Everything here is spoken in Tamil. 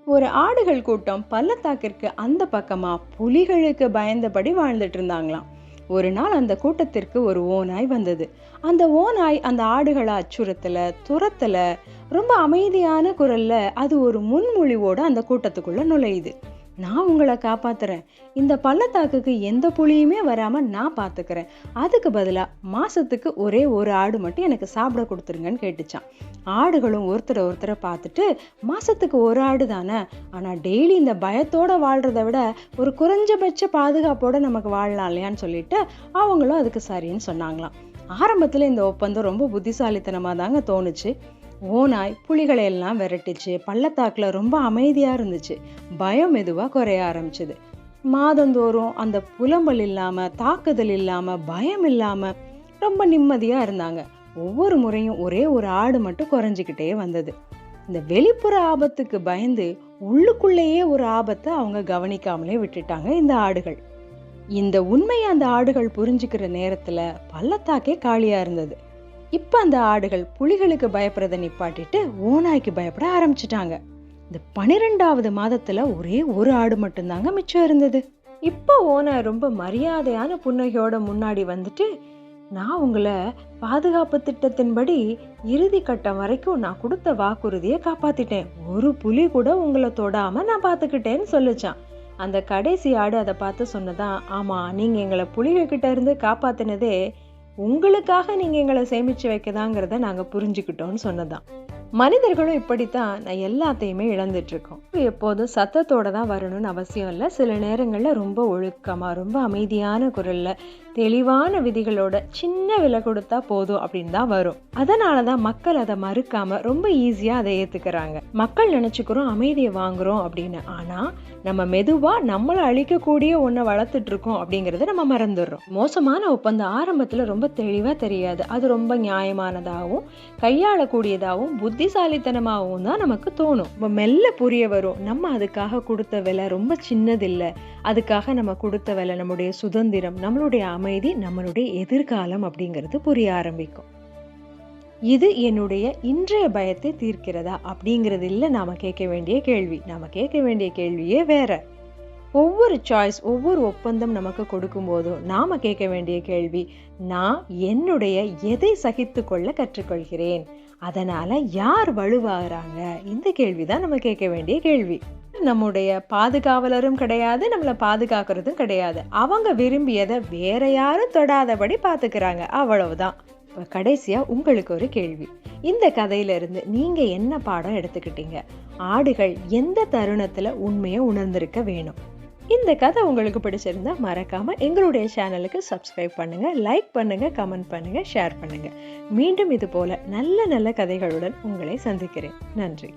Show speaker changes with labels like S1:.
S1: ஒரு ஆடுகள் கூட்டம் பள்ளத்தாக்கிற்கு அந்த பக்கமா புலிகளுக்கு பயந்தபடி வாழ்ந்துட்டு இருந்தாங்களாம். ஒரு நாள் அந்த கூட்டத்திற்கு ஒரு ஓநாய் வந்தது. அந்த ஓநாய் அந்த ஆடுகளை அச்சுறுத்தல, துரத்தல, ரொம்ப அமைதியான குரல்ல அது ஒரு முன்மொழிவோட அந்த கூட்டத்துக்குள்ள நுழையுது. நான் உங்களை காப்பாத்துறேன். இந்த பள்ளத்தாக்குக்கு எந்த புலியுமே வராம நான் பாத்துக்கிறேன். அதுக்கு பதிலா மாசத்துக்கு ஒரே ஒரு ஆடு மட்டும் எனக்கு சாப்பிட கொடுத்துருங்கன்னு கேட்டுச்சான். ஆடுகளும் ஒருத்தரை பார்த்துட்டு, மாசத்துக்கு ஒரு ஆடு தானே, ஆனா டெய்லி இந்த பயத்தோட வாழ்றதை விட ஒரு குறைஞ்சபட்ச பாதுகாப்போட நமக்கு வாழலாம் இல்லையான்னு சொல்லிட்டு அவங்களும் அதுக்கு சரின்னு சொன்னாங்களாம். ஆரம்பத்துல இந்த ஒப்பந்தம் ரொம்ப புத்திசாலித்தனமா தாங்க தோணுச்சு. ஓநாய் புலிகளை எல்லாம் விரட்டுச்சு. பள்ளத்தாக்குல ரொம்ப அமைதியா இருந்துச்சு. பயம் மெதுவா குறைய ஆரம்பிச்சது. மாதந்தோறும் அந்த புலம்பல் இல்லாம, தாக்குதல் இல்லாம, பயம் இல்லாம ரொம்ப நிம்மதியா இருந்தாங்க. ஒவ்வொரு முறையும் ஒரே ஒரு ஆடு மட்டும் குறைஞ்சுக்கிட்டே வந்தது. இந்த வெளிப்புற ஆபத்துக்கு பயந்து உள்ளுக்குள்ளேயே ஒரு ஆபத்தை அவங்க கவனிக்காமலே விட்டுட்டாங்க இந்த ஆடுகள். இந்த உண்மையை அந்த ஆடுகள் புரிஞ்சுக்கிற நேரத்துல பள்ளத்தாக்கே காலியா இருந்தது. இப்ப அந்த ஆடுகள் புலிகளுக்கு பயப்படுறதை நிப்பாட்டிட்டு ஓநாய்க்கு பயப்பட ஆரம்பிச்சுட்டாங்க. இந்த 12வது மாதத்துல ஒரே ஒரு ஆடு மட்டும்தாங்க மிச்சம் இருந்தது. இப்ப ஓநாய் ரொம்ப மரியாதையான புன்னகையோட முன்னாடி வந்துட்டு, நான் உங்களை பாதுகாப்பு திட்டத்தின்படி இறுதி கட்டம் வரைக்கும் நான் கொடுத்த வாக்குறுதியை காப்பாத்திட்டேன். ஒரு புலி கூட உங்களை தொடாம நான் பாத்துக்கிட்டேன்னு சொல்லிச்சான். அந்த கடைசி ஆடு அதை பார்த்து சொன்னதான், ஆமா, நீங்க எங்களை புலிகிட்ட இருந்து காப்பாத்தினதே உங்களுக்காக நீங்க எங்களை சேமிச்சு வைக்கதாங்கிறத நாங்க புரிஞ்சுக்கிட்டோம்னு சொன்னதான். மனிதர்களும் இப்படித்தான் நான் எல்லாத்தையுமே இழந்துட்டு இருக்கோம். எப்போதும் சத்தத்தோட தான் வரணும்னு அவசியம் இல்லை. சில நேரங்கள்ல ரொம்ப ஒழுக்கமா, ரொம்ப அமைதியான குரல்ல, தெளிவான விதிகளோட சின்ன விலை கொடுத்தா போதும் அப்படின்னு தான் வரும். அதனாலதான் மக்கள் அதை மறுக்காம ரொம்ப ஈஸியா அதை ஏத்துக்கிறாங்க. மக்கள் நினைச்சுக்கிறோம் அமைதியை வாங்குறோம் அப்படின்னு. ஆனா நம்ம மெதுவா நம்மளை அழிக்கக்கூடிய ஒன்றை வளர்த்துட்டு இருக்கோம் அப்படிங்கறத நம்ம மறந்துடுறோம். மோசமான ஒப்பந்தம் ஆரம்பத்துல ரொம்ப தெளிவா தெரியாது. அது ரொம்ப நியாயமானதாகவும் கையாளக்கூடியதாகவும் புத்திசாலித்தனமாகவும் தான் நமக்கு தோணும். மெல்ல புரிய வரும், நம்ம அதுக்காக கொடுத்த விலை ரொம்ப சின்னதில்லை. அதுக்காக நம்ம கொடுத்த விலை நம்மளுடைய சுதந்திரம், நம்மளுடைய அமைதி, நம்மளுடைய எதிர்காலம் அப்படிங்கிறது புரிய ஆரம்பிக்கும். இது என்னுடைய இன்றைய பயத்தை தீர்க்கிறதா அப்படிங்கிறது இல்லை நாம கேட்க வேண்டிய கேள்வி. நாம கேட்க வேண்டிய கேள்வியே வேற. ஒவ்வொரு சாய்ஸ், ஒவ்வொரு ஒப்பந்தம் நமக்கு கொடுக்கும் போதும் நாம கேட்க வேண்டிய கேள்வி, நான் என்னுடைய எதை சகித்து கொள்ள கற்றுக்கொள்கிறேன், அதனால யார் வலுவாகிறாங்க, இந்த கேள்விதான் நம்ம கேட்க வேண்டிய கேள்வி. நம்முடைய பாதுகாவலரும் கிடையாது, நம்மளை பாதுகாக்கிறதும் கிடையாது. அவங்க விரும்பியதை வேற யாரும் தொடாதபடி பாத்துக்கிறாங்க, அவ்வளவுதான். கடைசியா உங்களுக்கு ஒரு கேள்வி. இந்த கதையில இருந்து நீங்க என்ன பாடம் எடுத்துக்கிட்டீங்க? ஆடுகள் எந்த தருணத்துல உண்மையை உணர்ந்திருக்க வேணும்? இந்த கதை உங்களுக்கு பிடிச்சிருந்தா மறக்காம எங்களுடைய சேனலுக்கு சப்ஸ்கிரைப் பண்ணுங்க, லைக் பண்ணுங்க, கமெண்ட் பண்ணுங்க, ஷேர் பண்ணுங்க. மீண்டும் இது போல நல்ல நல்ல கதைகளுடன் உங்களை சந்திக்கிறேன். நன்றி.